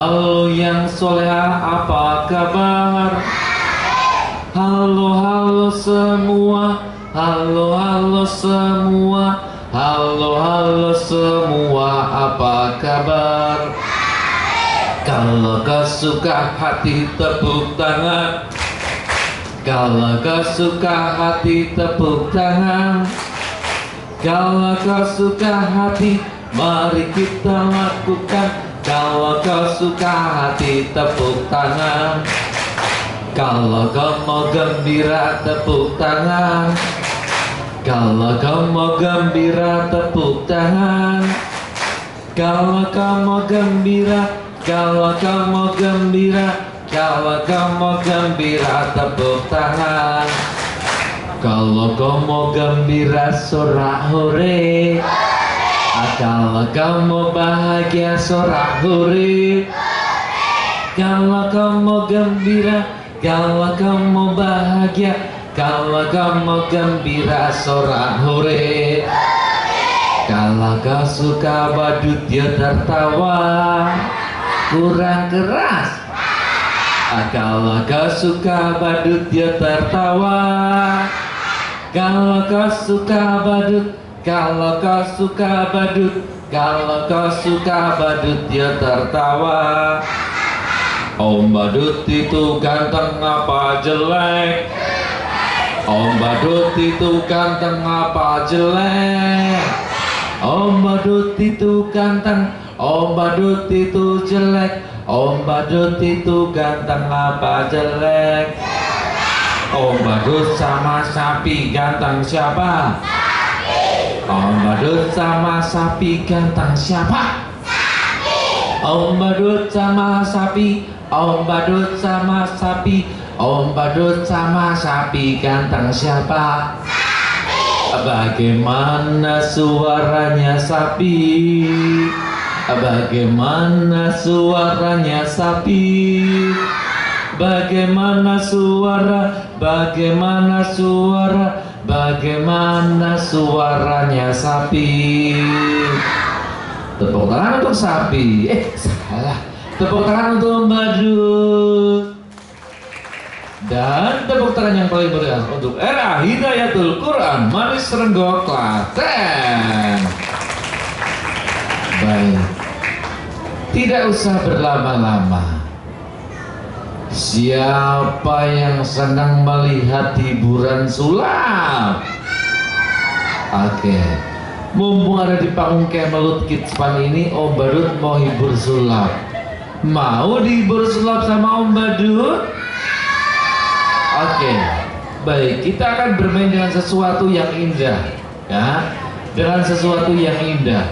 Halo yang soleha, apa kabar? Halo halo semua, halo halo semua, halo halo semua, apa kabar? Kalau kau suka hati tepuk tangan, kalau kau suka hati tepuk tangan, kalau kau suka hati mari kita lakukan. Kalau kau suka hati tepuk tangan, kalau kau mau gembira tepuk tangan, kalau kau mau gembira tepuk tangan, kalau kau mau gembira, kalau kau mau gembira, kalau kau mau gembira tepuk tangan, kalau kau mau gembira sorak hore. Kalau kau mau bahagia sorak hore. Kalau kau mau gembira, kalau kau mau bahagia, kalau kau mau gembira sorak hore. Kalau kau suka badut dia tertawa kurang keras. Kalau kau suka badut dia tertawa. Kalau kau suka badut, kalau kau suka badut, kalau kau suka badut dia tertawa. Om badut itu ganteng apa jelek? Om badut itu ganteng apa jelek? Om badut itu ganteng, om badut itu jelek. Om badut itu ganteng apa jelek? Om badut sama sapi ganteng siapa? Om badut sama sapi ganteng siapa? Om badut sama sapi, om badut sama sapi, om badut sama sapi ganteng siapa? Bagaimana suaranya sapi? Bagaimana suaranya sapi? Bagaimana suara? Bagaimana suara? Bagaimana suaranya sapi? Tepuk tangan untuk sapi. Salah. Tepuk tangan untuk badut. Dan tepuk tangan yang paling meriah untuk Era Hidayatul Quran Manis Renggo Klaten. Baik. Tidak usah berlama-lama. Siapa yang senang melihat hiburan sulap? Oke, mumpung ada di panggung Kemelut Kids Fun ini, Om Badut mau hibur sulap. Mau dihibur sulap sama Om Badut? Oke, baik, kita akan bermain dengan sesuatu yang indah, ya, dengan sesuatu yang indah.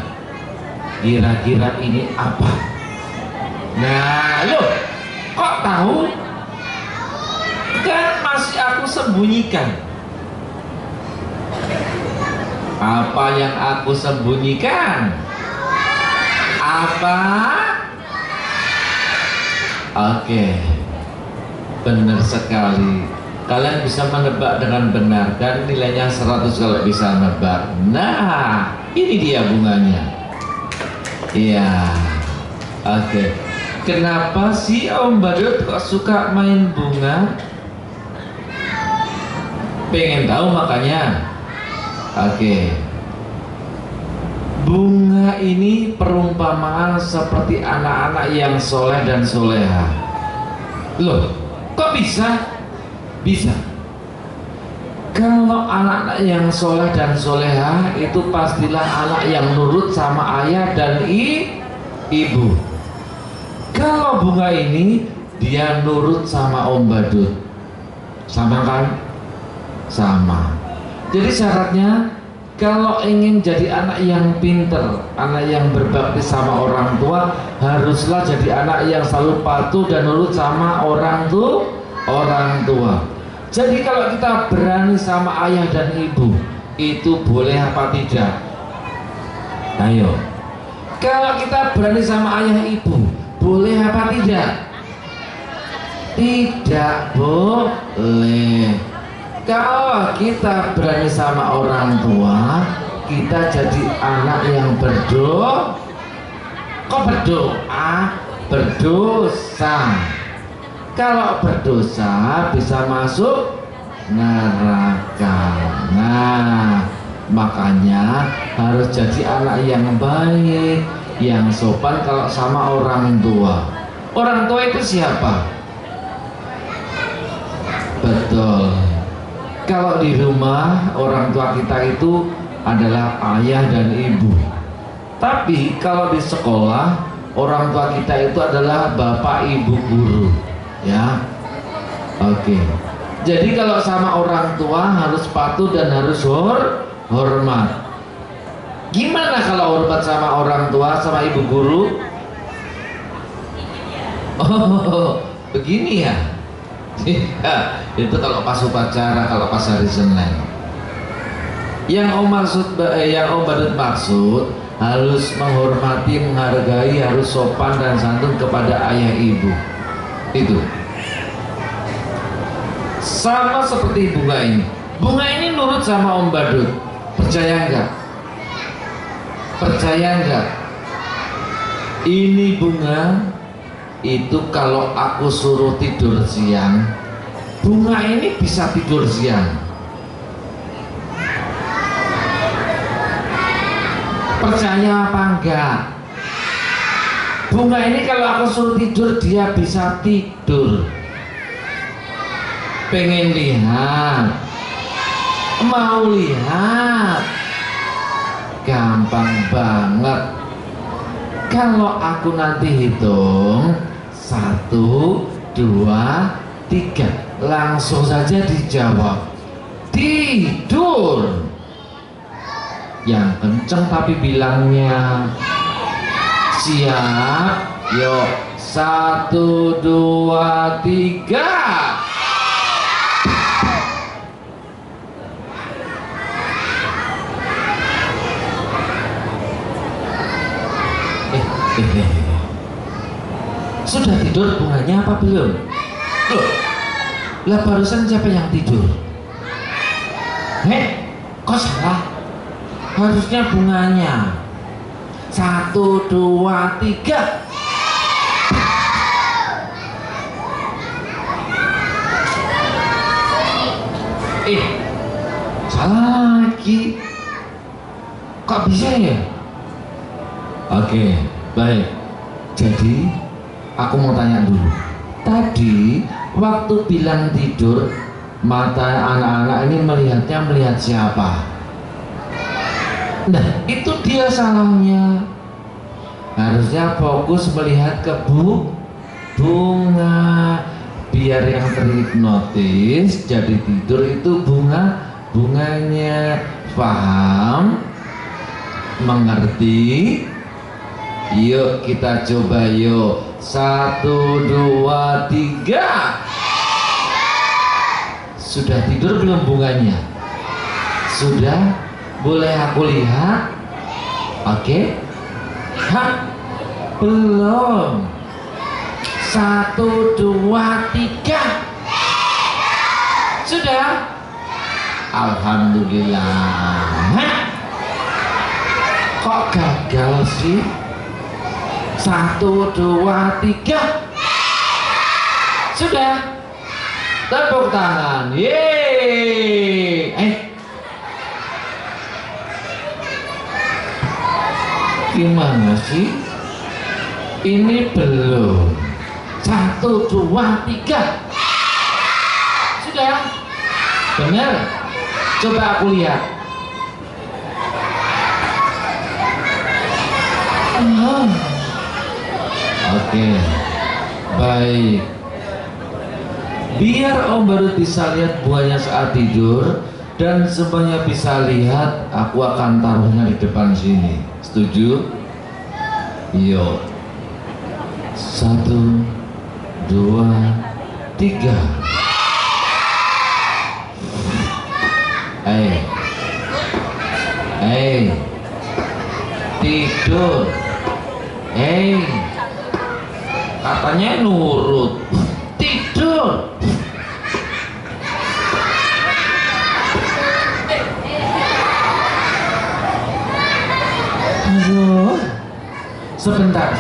Kira-kira ini apa? Nah, loh, kok tahu? Kan masih aku sembunyikan. Apa yang aku sembunyikan? Apa? Oke, benar sekali. Kalian bisa menebak dengan benar dan nilainya 100 kalau bisa nebak. Nah, ini dia bunganya. Iya, oke. Kenapa sih Om Badut kok suka main bunga? Pengen tahu makanya. Oke. Bunga ini perumpamaan seperti anak-anak yang soleh dan soleha. Loh, kok bisa? Bisa. Kalau anak-anak yang soleh dan soleha itu pastilah anak yang nurut sama ayah dan ibu. Kalau bunga ini dia nurut sama Om Badut. Sama kan? Sama. Jadi syaratnya kalau ingin jadi anak yang pinter, anak yang berbakti sama orang tua, haruslah jadi anak yang selalu patuh dan nurut sama orang tua. Jadi kalau kita berani sama ayah dan ibu, itu boleh apa tidak? Ayo. Kalau kita berani sama ayah ibu, boleh apa tidak? Tidak boleh. Kalau kita berani sama orang tua, kita jadi anak yang berdoa. Kok berdoa? berdosa. Kalau berdosa bisa masuk neraka. Nah, makanya harus jadi anak yang baik, yang sopan kalau sama orang tua. Orang tua itu siapa? Betul. Kalau di rumah orang tua kita itu adalah ayah dan ibu. Tapi kalau di sekolah orang tua kita itu adalah bapak ibu guru. Ya. Oke. Jadi kalau sama orang tua harus patuh dan harus hormat. Gimana kalau hormat sama orang tua, sama ibu guru? Oh, begini ya. Itu kalau pas upacara, kalau pas hari Senin. Yang Om Badut maksud harus menghormati, menghargai, harus sopan dan santun kepada ayah ibu. Itu sama seperti bunga ini. Bunga ini nurut sama Om Badut. Percaya enggak? Percaya enggak? Ini bunga itu kalau aku suruh tidur siang, bunga ini bisa tidur siang. Percaya apa enggak? Bunga ini kalau aku suruh tidur dia bisa tidur. Pengen lihat, mau lihat, gampang banget. Kalau aku nanti hitung 1, 2, 3, langsung saja dijawab tidur. Yang kenceng tapi bilangnya. Siap? Yuk, 1, 2, 3. Sudah tidur bunganya apa belum? Loh, lah barusan siapa yang tidur? Kok salah? Harusnya bunganya. 1, 2, 3. Salah lagi. Kok bisa ya? Oke, baik. Jadi aku mau tanya dulu. Tadi waktu bilang tidur, mata anak-anak ini melihat siapa? Nah, itu dia salahnya. Harusnya fokus melihat ke bunga. Biar yang terhipnotis jadi tidur itu bunganya. Paham? Mengerti? Yuk kita coba yuk. 1, 2, 3. Sudah tidur belum bunganya? Sudah? Boleh aku lihat? Oke? Hah? Belum. 1, 2, 3. Sudah? Alhamdulillah. Hah? Kok gagal sih? 1, 2, 3. Sudah? Tepuk tangan. Yeay. Gimana sih? Ini belum. 1, 2, 3. Sudah? Benar? Coba aku lihat. Oke, baik. Biar Om Badut bisa lihat buahnya saat tidur dan semuanya bisa lihat, aku akan taruhnya di depan sini. Setuju? Yuk. 1, 2, 3. Tidur. Katanya nurut. Tidur. Aduh. Sebentar.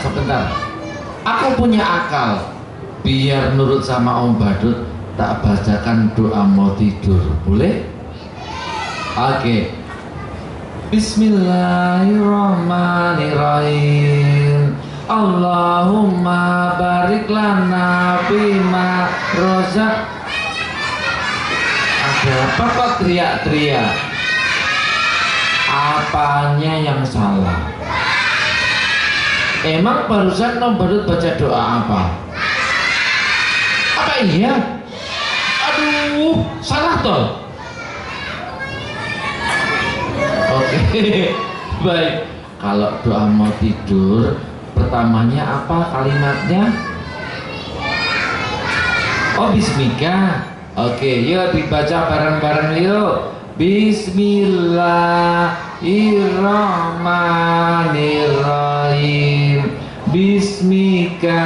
Aku punya akal, biar nurut sama Om Badut, tak bacakan doa mau tidur, boleh? Oke. Bismillahirrahmanirrahim. Allahumma barik lana bima rozak. Ada apa kok teriak-teriak? Apanya yang salah? Emang barusan Om Badut baca doa apa? Apa iya? Aduh, salah toh? Oke, baik. Kalau doa mau tidur, pertamanya apa kalimatnya? Oh, bismika. Oke, yuk dibaca bareng-bareng yuk. Bismillahirrahmanirrahim. Bismika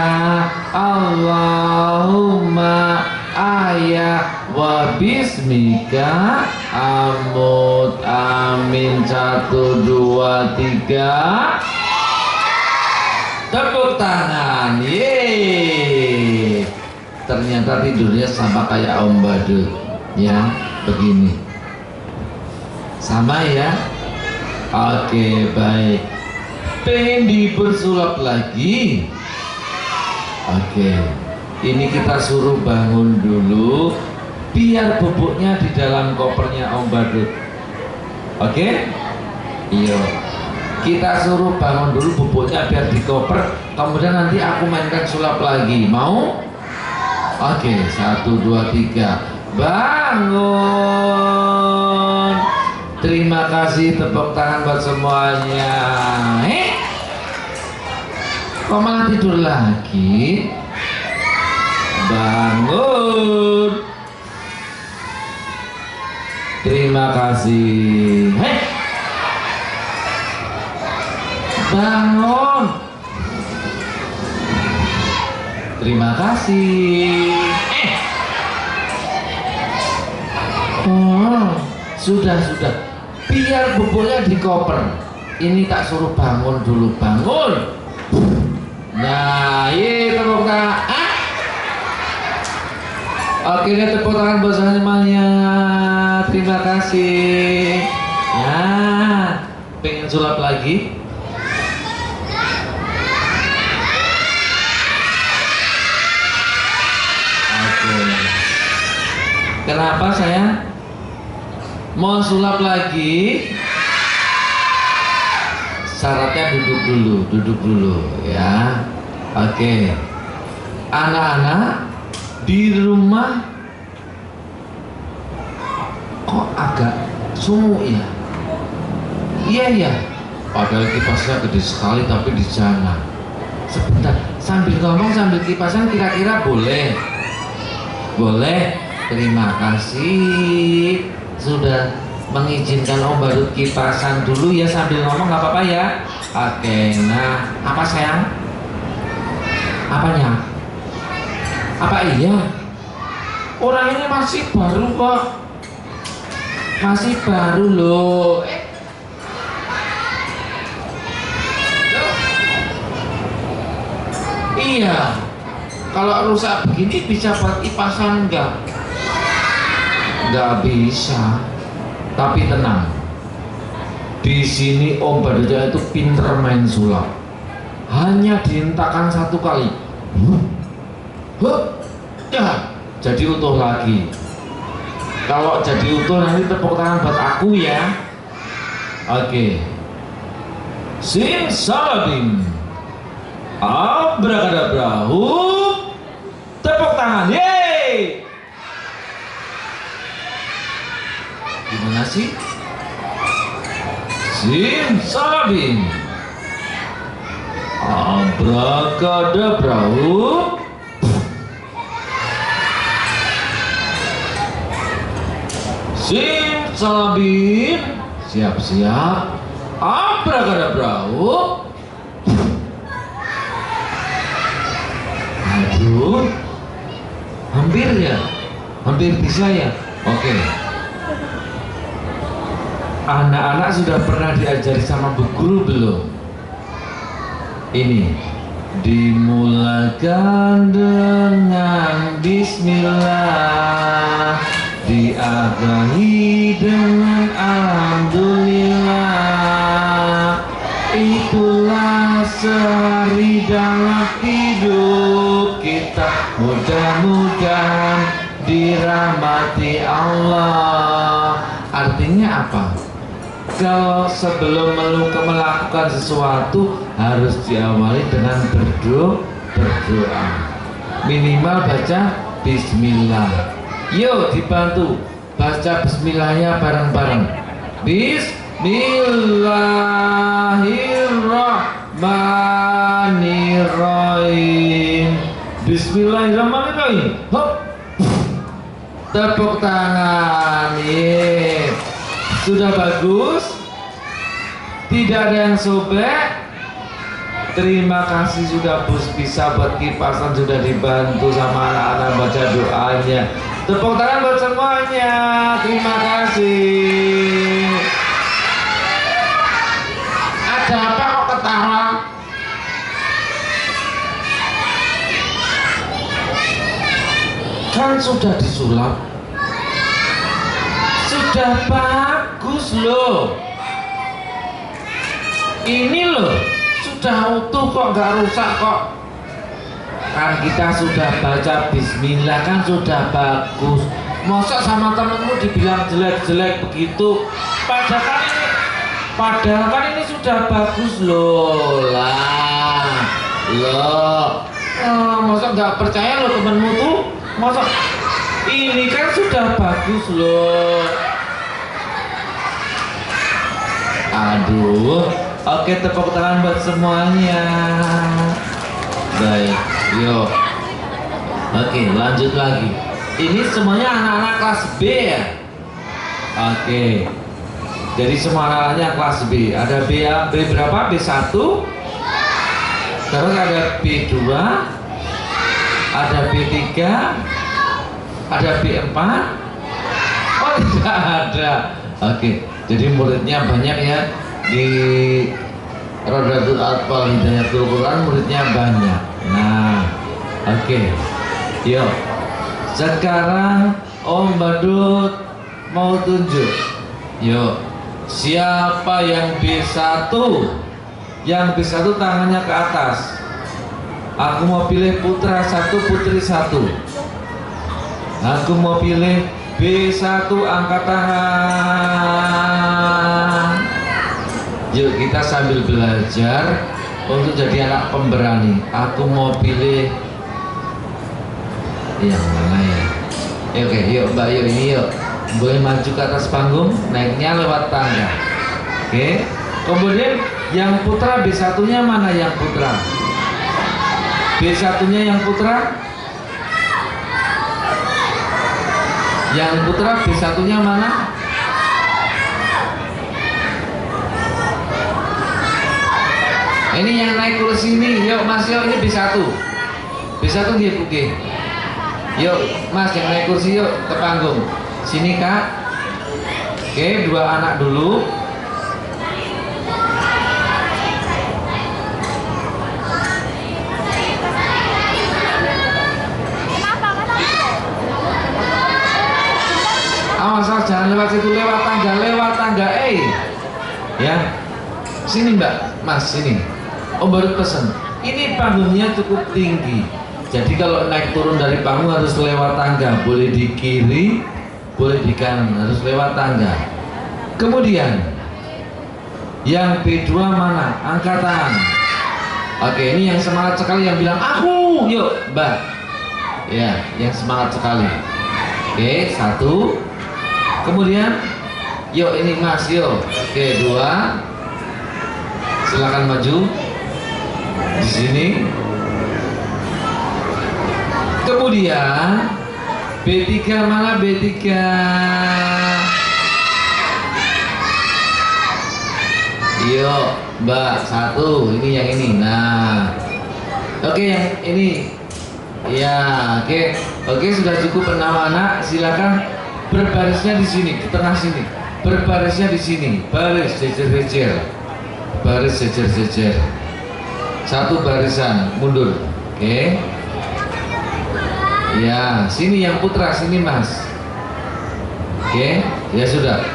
Allahumma ayah wa bismika amut. Amin. 1, 2, 3. Tepuk tangan. Yeay. Ternyata tidurnya sama kayak Om Badut ya, begini sama ya. Oke, baik. Pengen dipersulap lagi? Oke, ini kita suruh bangun dulu biar bubuknya di dalam kopernya Om Badut. Oke? Iya, kita suruh bangun dulu bubuknya biar di koper, kemudian nanti aku mainkan sulap lagi. Mau? Oke, 1, 2, 3. Bangun. Terima kasih, tepuk tangan buat semuanya. Kok malah tidur lagi? Bangun. Terima kasih. Bangun. Terima kasih. Oh, sudah. Biar bubuknya di koper. Ini tak suruh bangun dulu, bangun. Nah, ini tepuk tangan. Oke, tepuk tangan buat semuanya. Terima kasih. Nah, pengen sulap lagi? Oke. Kenapa saya mau sulap lagi? Syaratnya duduk dulu ya. Oke. Anak-anak di rumah kok agak sumuk ya? Iya. Padahal kipasnya gede sekali, tapi di sana. Sebentar, sambil ngomong sambil kipasan kira-kira boleh? Boleh. Terima kasih sudah mengizinkan Om Badut kipasan dulu ya, sambil ngomong nggak apa-apa ya. Oke, nah apa sayang? Apanya? Apa iya? Orang ini masih baru kok. Masih baru loh. Iya. Kalau rusak begini bisa buat kipasan enggak? Enggak bisa. Tapi tenang. Di sini Om Badut itu pinter main sulap. Hanya dihentakkan 1 kali. Jadi utuh lagi. Kalau jadi utuh nanti tepuk tangan buat aku ya. Oke. Simsalabim. Abrakadabra. Tepuk tangan. Yeay. Gimana sih? Simsalabim. Abrakadabra. Simsalabim. Siap-siap. Abrakadabra. Aduh, hampir ya, hampir bisa ya. Oke. Anak-anak sudah pernah diajari sama bu guru belum? Ini dimulakan dengan bismillah, diakhiri dengan alhamdulillah. Itulah sehari dalam hidup kita, mudah-mudahan dirahmati Allah. Artinya apa? Kalau sebelum melakukan sesuatu harus diawali dengan berdoa. Minimal baca bismillah. Yuk dibantu baca bismillahnya bareng-bareng. Bismillahirrahmanirrahim. Bismillahirrahmanirrahim. Hop. Tepuk tangan. Sudah bagus? Tidak ada yang sobek? Terima kasih sudah bisa buat kipasan, sudah dibantu sama anak-anak baca doanya. Tepuk tangan buat semuanya. Terima kasih. Ada apa kok ketawa? Kan sudah disulap. Sudah bagus loh. Ini loh sudah utuh kok, nggak rusak kok. Kan kita sudah baca bismillah, kan sudah bagus. Masa sama temenmu dibilang jelek-jelek begitu? Padahal kan ini sudah bagus loh lah. Loh, masa nggak percaya loh temenmu tuh? Masa ini kan sudah bagus loh. Aduh, oke, tepuk tangan buat semuanya. Baik, yuk. Oke, lanjut lagi. Ini semuanya anak-anak kelas B ya. Oke, jadi semua anak-anaknya kelas B. Ada B berapa? B1. Terus ada B2, ada B3, ada B4. Oh, tidak ada. Oke, jadi muridnya banyak ya. Di Rodatul Atfal Hidayatul Quran muridnya banyak. Nah, oke. Yuk. Sekarang Om Badut mau tunjuk. Yuk. Siapa yang B1? Yang B1 tangannya ke atas. Aku mau pilih putra 1, putri 1. Aku mau pilih B1, angkat tangan. Yuk kita sambil belajar untuk jadi anak pemberani. Aku mau pilih yang mana ya? Oke, yuk Mbak, yuk ini yuk. Boleh maju ke atas panggung, naiknya lewat tangga. Oke. Kemudian yang putra B1-nya mana yang putra? B1-nya yang putra? Yang putra B1-nya mana? Ini yang naik kursi ini, yuk Mas, yuk ini B1. B1 dia oke. Yuk Mas yang naik kursi yuk ke panggung. Sini Kak. Oke, 2 anak dulu. Awas, jangan lewat situ, lewat tangga ya. Sini Mbak, Mas, sini. Om baru pesen. Ini panggungnya cukup tinggi. Jadi kalau naik turun dari panggung harus lewat tangga. Boleh di kiri, boleh di kanan, harus lewat tangga. Kemudian yang B2 mana? Angkat tangan. Oke, ini yang semangat sekali yang bilang aku. Yuk, Mbak. Ya, yang semangat sekali. Oke, 1. Kemudian, yuk ini Mas, yuk. Oke, 2. Silakan maju. Di sini. Kemudian B3 mana? B3. Yuk, Mbak, 1. Ini yang ini. Nah, oke, yang ini. Ya, oke. Oke, sudah cukup 6 anak. Silakan berbarisnya di sini, di tengah sini. Berbarisnya di sini. Baris jejer-jejer. Baris jejer-jejer. Satu barisan, mundur. Oke. Ya, sini yang putra, sini Mas. Oke, ya sudah.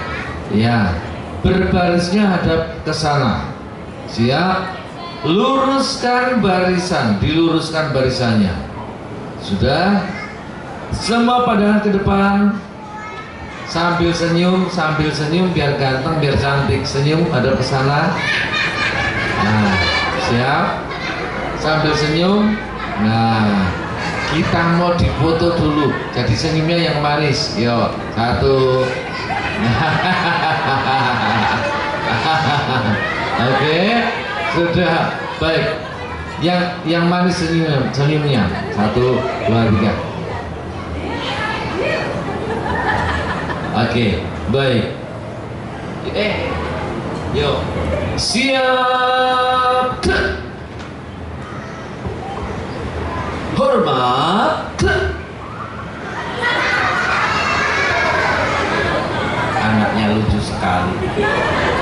Ya, berbarisnya hadap ke sana. Siap. Luruskan barisan, diluruskan barisannya. Sudah. Semua pandangan ke depan. Sambil senyum biar ganteng, biar cantik. Senyum hadap ke sana. Nah, siap. Sambil senyum. Nah, kita mau difoto dulu, jadi senyumnya yang manis. Yo, satu. Oke, sudah baik. Yang manis senyumnya. Satu, dua, tiga. Oke, baik. Yo, siap. Hormat. Anaknya lucu sekali.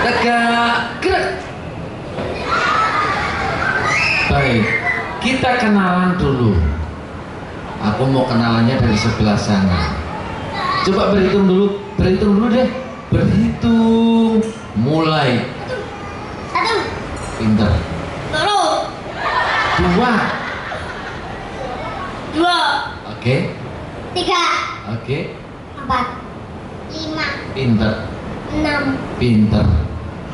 Tegak, gerak. Baik, kita kenalan dulu. Aku mau kenalannya dari sebelah sana. Coba berhitung dulu deh. Berhitung. Mulai. Satu. Pintar. Dua. Oke. Tiga. Oke. 4. 5. Pintar. 6. Pintar.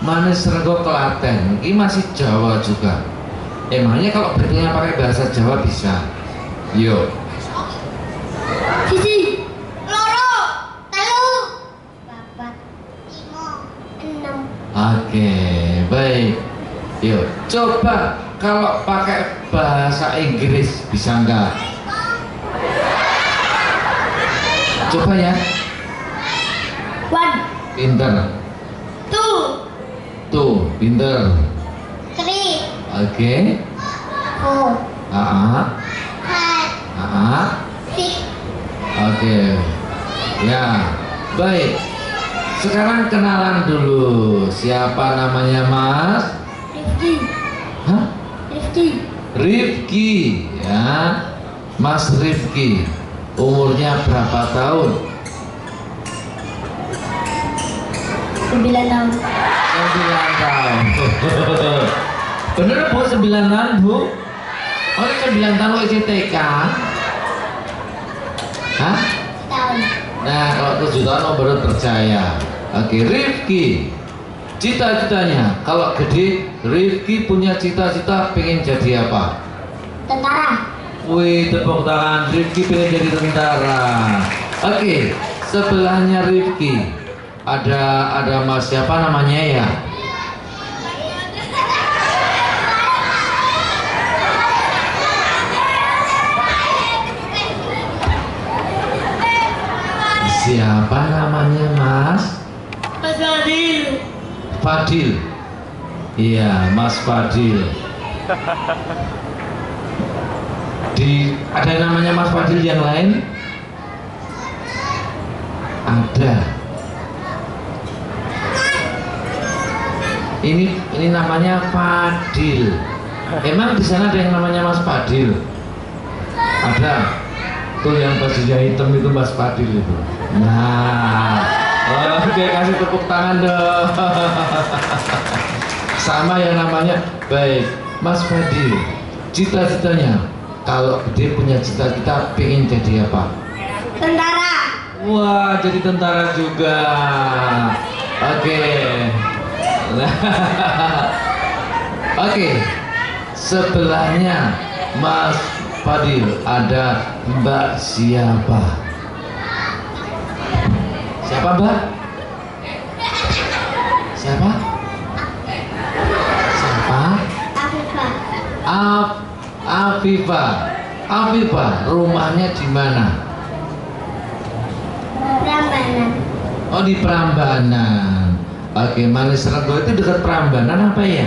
Manis rego Klaten. Ini masih Jawa juga. Emangnya kalau berhitungnya pakai bahasa Jawa bisa? Yuk. Sisi. Loro. Telu. 4. 5. 6. Oke, baik. Yuk, coba kalau pakai bahasa Inggris bisa nggak? Coba ya. 1. Pinter. 2. Tuh, pinter. 3. Oke. 4. Ah, 5. 6. oke. Ya, baik. Sekarang kenalan dulu. Siapa namanya Mas? Rifki. Hah? Rifki. Rifki, ya. Mas Rifki. Umurnya berapa tahun? 9 tahun. 9 tahun. Bener Bu, 9 tahun Bu? Oh, 9 tahun ICTK? Hah? Tahun. Nah, kalau 7 tahun oh baru percaya. Oke, Rifki. Cita-citanya, kalau gede, Rifki punya cita-cita pengen jadi apa? Tentara. Wih, tepuk tangan. Rifki pengen jadi tentara. Oke, sebelahnya Rifki ada Mas siapa namanya ya? Siapa namanya Mas? Mas Fadil. Fadil. Iya, Mas Fadil. Ada namanya Mas Fadil yang lain? Ada. Ini namanya Fadil. Emang di sana ada yang namanya Mas Fadil? Ada. Tuh yang bajunya hitam itu Mas Fadil itu. Nah, oke, kasih tepuk tangan dong. Sama yang namanya baik Mas Fadil. Cita-citanya kalau gede punya cita-cita pengen jadi apa? Tentara. Wah, jadi tentara juga. Oke. Oke. Sebelahnya Mas Fadil ada Mbak siapa? Siapa Mbak? Siapa? Siapa? Afifah. Afifah. Afifah, rumahnya di mana? Prambanan. Oh, di Prambanan. Oke, Manis Rego itu dekat Prambanan apa ya?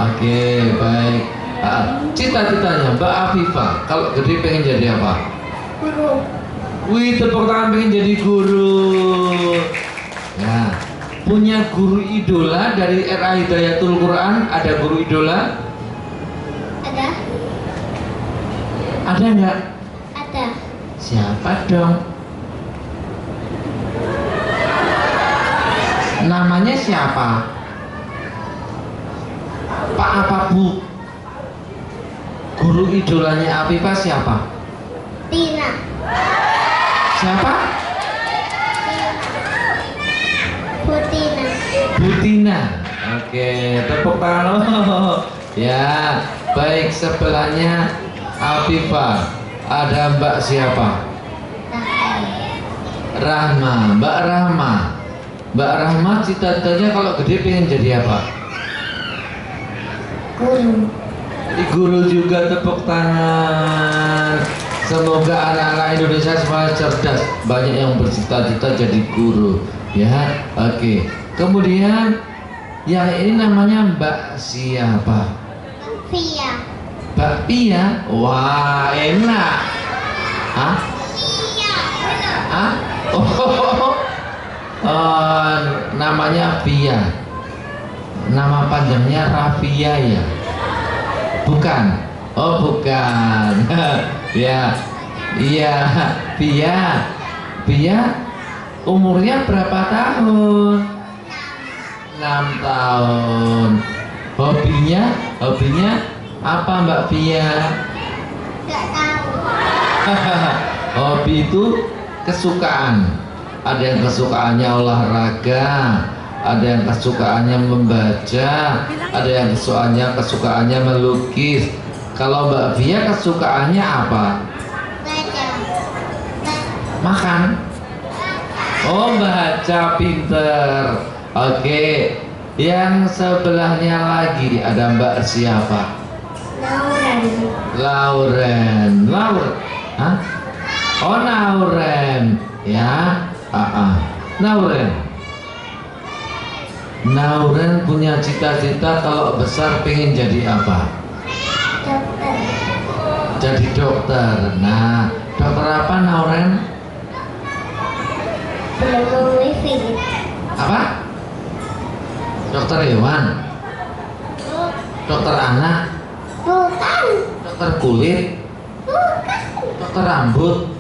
Oke, baik. Cita-citanya Mbak Afifah kalau gede pengen jadi apa? Guru. Wih, tepuk tangan pengen jadi guru. Ya, punya guru idola dari RA Hidayatul Quran, ada guru idola? Ada nggak? Ada. Siapa dong? Namanya siapa? Pak apa Bu? Guru idolanya Afifah siapa? Tina. Siapa? Putina. Butina. Oke, tepuk tangan. Ya, baik, sebelahnya Afifah ada Mbak siapa? Rahma. Mbak Rahma. Mbak Rahma cita-citanya kalau gede pengen jadi apa? Guru. Jadi guru juga, tepuk tangan. Semoga anak-anak Indonesia semua cerdas. Banyak yang bercita-cita jadi guru. Ya, oke. Kemudian yang ini namanya Mbak siapa? Via. Mbak Pia. Wah, enak. Hah? Iya. Hah? Oh, namanya Pia. Nama panjangnya Rafia ya? Bukan. Oh, bukan. Ya. Iya, Pia. Pia umurnya berapa tahun? 6 tahun. Hobinya apa Mbak Pia? Gak tahu. Hobi itu kesukaan. Ada yang kesukaannya olahraga, ada yang kesukaannya membaca, ada yang kesukaannya melukis. Kalau Mbak Via kesukaannya apa? Baca. Makan. Oh, baca, pinter. Oke. Yang sebelahnya lagi ada Mbak siapa? Lauren. Lauren. Hah? Oh, Lauren. Ya. Lauren punya cita-cita kalau besar pengen jadi apa? Dokter. Jadi dokter. Nah, dokter apa Lauren? Belum memilih. Apa? Dokter hewan? Dokter anak? Bukan. Dokter kulit? Bukan. Dokter rambut?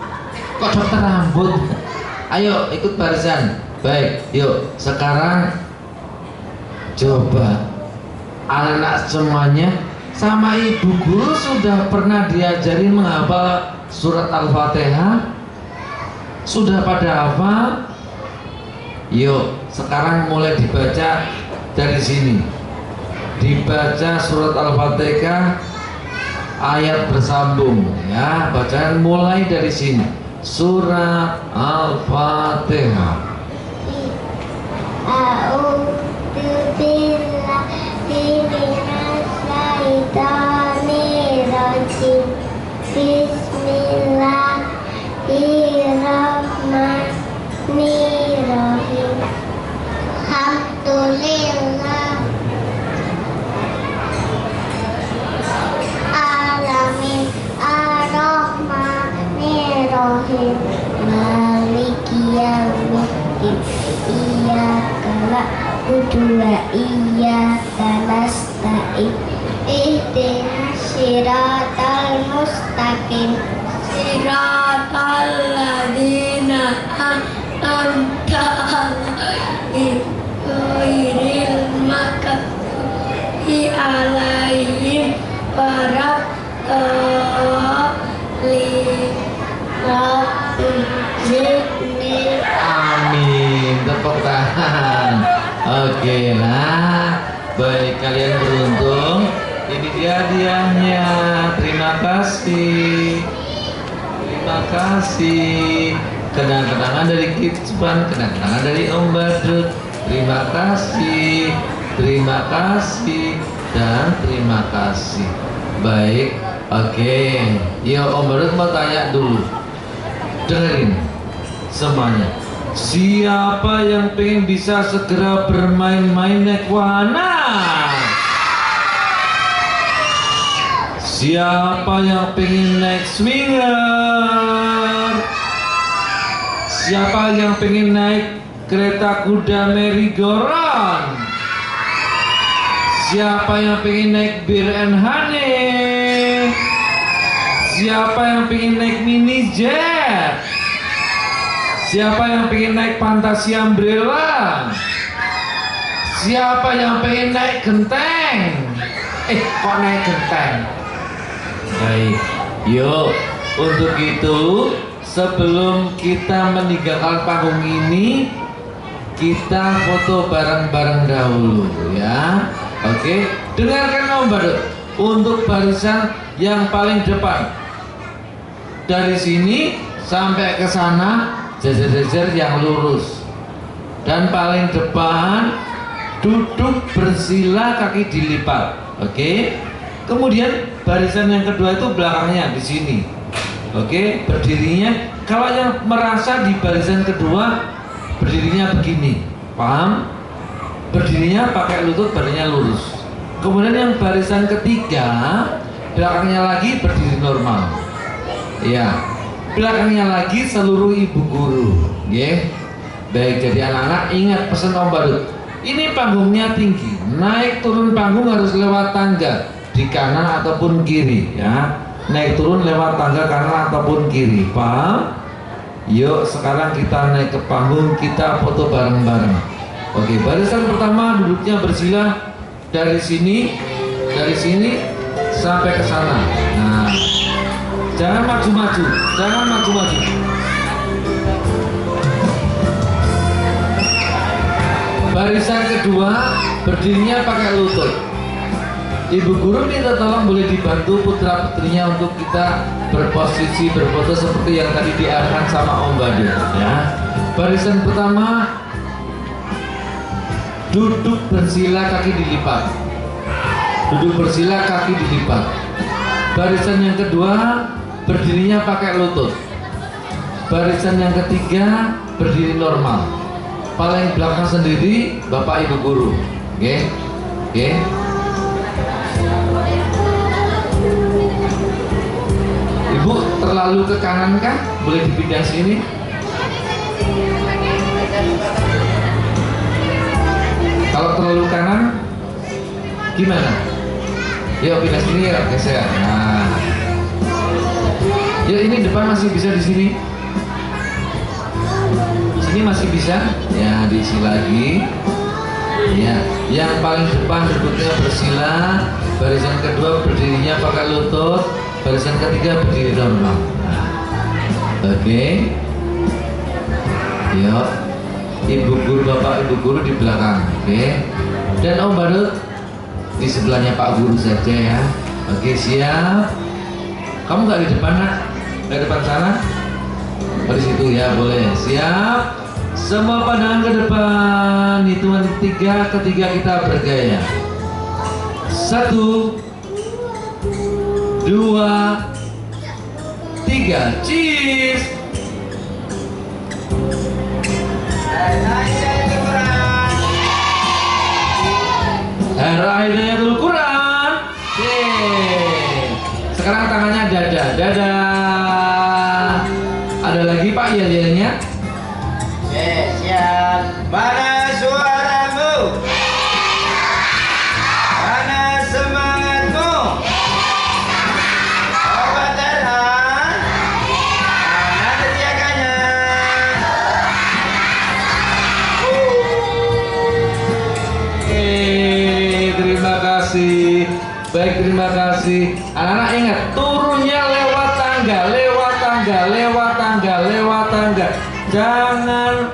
Kok dokter rambut? Ayo ikut barisan. Baik, yuk sekarang coba anak-anak semuanya sama ibu guru sudah pernah diajarin menghafal surat Al-Fatihah? Sudah pada hafal? Yuk sekarang mulai dibaca dari sini. Dibaca surat Al-Fatihah ayat bersambung ya, bacaan mulai dari sini. Surat Al-Fatihah. A'udzu billahi minasy syaithanir rajim. Bismillahirrahmanirrahim. Alhamdulillah alamin ar-rahmanir-rahim maliki yaumiddin iyyaka na'budu wa iyyaka nasta'in ihdinas siratal mustaqim siratal ladzina an'amta 'alaihim ghairil maghdubi 'alaihim Amin, tepuk tangan. Oke, nah, baik kalian beruntung. Ini dia hadiahnya. Terima kasih. Terima kasih. Kenang-kenangan dari Kidspan, kenang-kenangan dari Om Badut. Terima kasih. Terima kasih dan terima kasih. Baik, oke. Yo, Om Badut mau tanya dulu. Dengerin semuanya. Siapa yang pengen bisa segera bermain-main naik wahana? Siapa yang pengen naik swinger? Siapa yang pengen naik kereta kuda merry-go-round? Siapa yang pengen naik bir and honey? Siapa yang pengen naik mini jet? Siapa yang pengen naik fantasi umbrella? Siapa yang pengen naik genteng? Kok naik genteng? Baik, yuk. Untuk itu, sebelum kita meninggalkan panggung ini, kita foto bareng-bareng dahulu ya. Oke, dengarkan Om Badut. Untuk barisan yang paling depan, dari sini sampai ke sana, jajar-jajar yang lurus. Dan paling depan, duduk bersila, kaki dilipat. Oke. Kemudian barisan yang kedua itu belakangnya di sini. Oke, berdirinya, kalau yang merasa di barisan kedua berdirinya begini, paham? Berdirinya pakai lutut, badannya lurus. Kemudian yang barisan ketiga, belakangnya lagi berdiri normal. Ya, belakangnya lagi seluruh ibu guru. Baik, jadi anak-anak ingat pesan Om Badut. Ini panggungnya tinggi, naik turun panggung harus lewat tangga di kanan ataupun kiri ya. Naik turun lewat tangga kanan ataupun kiri, paham? Yuk sekarang kita naik ke panggung, kita foto bareng-bareng. Oke, barisan pertama duduknya bersila dari sini sampai ke sana. Nah, jangan maju-maju, jangan maju-maju. Barisan kedua berdirinya pakai lutut. Ibu guru minta tolong boleh dibantu putra putrinya untuk kita berposisi berfoto seperti yang tadi diarahkan sama Om Badut ya. Barisan pertama duduk bersila, kaki dilipat. Duduk bersila, kaki dilipat. Barisan yang kedua berdirinya pakai lutut. Barisan yang ketiga berdiri normal. Paling belakang sendiri Bapak Ibu guru. Oke. Ibu terlalu ke kanan kah? Boleh dipindah sini? Kalau terlalu kanan gimana? Yuk pindah sini ya, geser. Nah. Yuk ini depan masih bisa di sini. Sini masih bisa. Ya, diisi lagi. Ya, yang paling depan duduknya bersila, barisan kedua berdirinya pakai lutut, barisan ketiga berdiri normal. Nah. Oke. Yuk. Ibu guru, Bapak Ibu guru di belakang. Oke. Dan Om Badut di sebelahnya Pak Guru saja ya. Oke, siap. Kamu nggak di depan, nak? Nggak di depan sana? Di situ ya, boleh. Siap. Semua pandangan ke depan. Hitungan ketiga kita bergaya. 1, 2, 3. Cheese. Hidayatul Quran. Sekarang tangannya dada, dada. Ada lagi Pak yel-yelnya? Siap. Mana suaramu? Mana semangatmu? Apa terang? Mana teriakannya? Terima kasih. Baik, terima kasih. Anak-anak ingat, turunnya lewat tangga, lewat tangga, lewat tangga, lewat tangga. Jangan